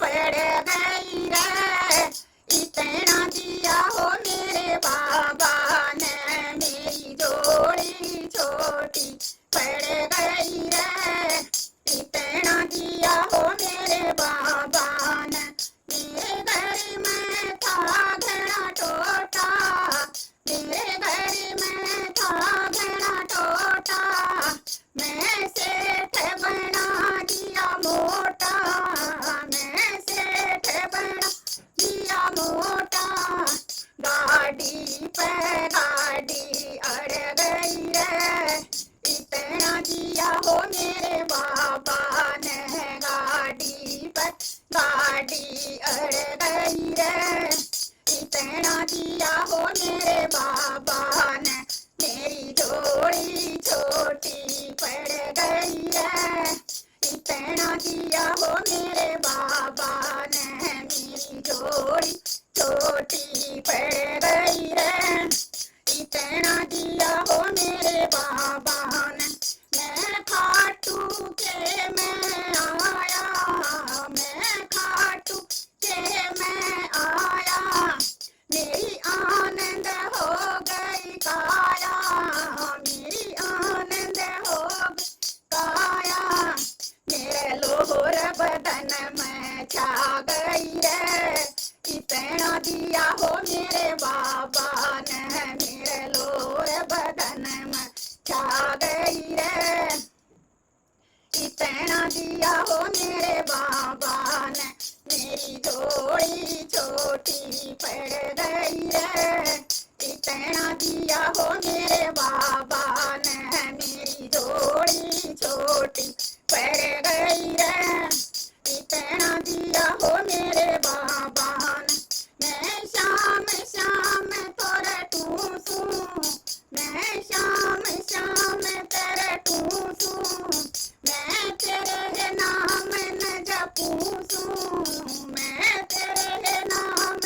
पड़ गई रे, इतना दिया हो मेरे बाबा ने, मेरी जोड़ी छोटी पड़ गई रे, इतना दिया हो मेरे बाबा ने। मेरे घर में था घना टोटा, मेरे घर में था घना टोटा, मैं सेठ बना दिया मोटा, मैं सेठ बना दिया मोटा। गाड़ी पे गाड़ी अड़ गई रे, इतना दिया हो मेरे बाबा ने, गाड़ी पे गाड़ी अड़ गई रे, इतना दिया हो मेरे बाबा ने, मेरी जोड़ी छोटी पड़ गई रे, इतना दिया हो मेरे बाबा ने, मेरी जोड़ी छोटी पड़ गई रे, इतना दिया हो मेरे बाबा ने। मैं खाटू के मैं आया, मैं खाटू के मैं आया, मेरी आनंद हो गई काया, मेरी आनंद हो गई काया, मेरे लोहर बदन में छा गई रे, इतना दिया हो मेरे बाबा ने, मेरे लोहर बदन में छा गई रे, इतना दिया हो मेरे बाबा ने, मेरी जोड़ी छोटी पड़ गई रे, इतना दिया हो मेरे बाबा ने, मेरी जोड़ी छोटी पड़ गई रे, इतना दिया हो मेरे बाबा ने। मैं शाम शाम तोरे टूसू, मैं शाम शाम तेरे टूसू, मैं तेरे नाम न जपूसू, मैं तेरे नाम,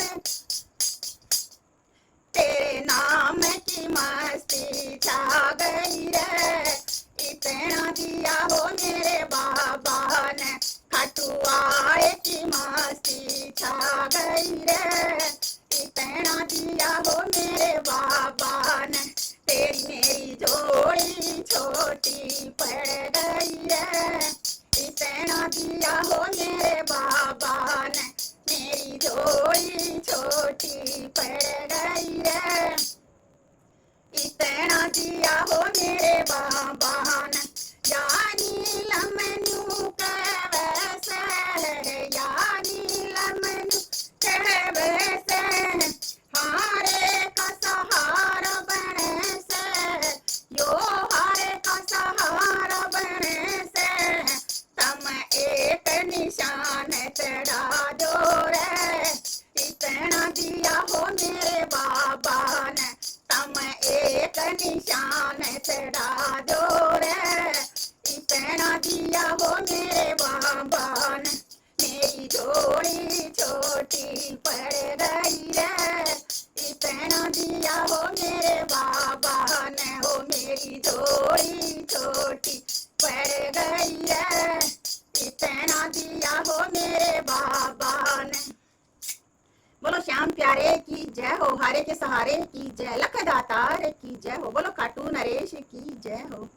तेरे नाम की मस्ती छा गई रे, इतना दिया हो मेरे बाबा ने, खटुआए की मस्ती छा गई रे, इतना दिया हो मेरे बाबा ने, तेरी मेरी जोड़ी छोटी पड़ गई रे, इतना दिया हो मेरे बाबा ने, मेरी जोड़ी छोटी पड़ गई रे, इतना दिया हो मेरे बाबा ने। या नीलमनु कैसे, या नीलमनु कैसे, हारे का सहारा बने से, यो हारे का सहारा बने से, तम एक निशान चढ़ा दो रे, इतना दिया हो मेरे बाबा ने, तम एक निशान चढ़ा दो रे, इतना दिया हो मेरे बाबा ने, मेरी जोड़ी छोटी पड़ गई रे, इतना दिया हो मेरे बाबा ने, हो मेरी जोड़ी छोटी पड़ गई रे, इतना दिया हो मेरे बाबा ने। बोलो श्याम प्यारे की जय हो, हारे के सहारे की जय, लख दातार की जय हो, बोलो खाटू नरेश की जय हो।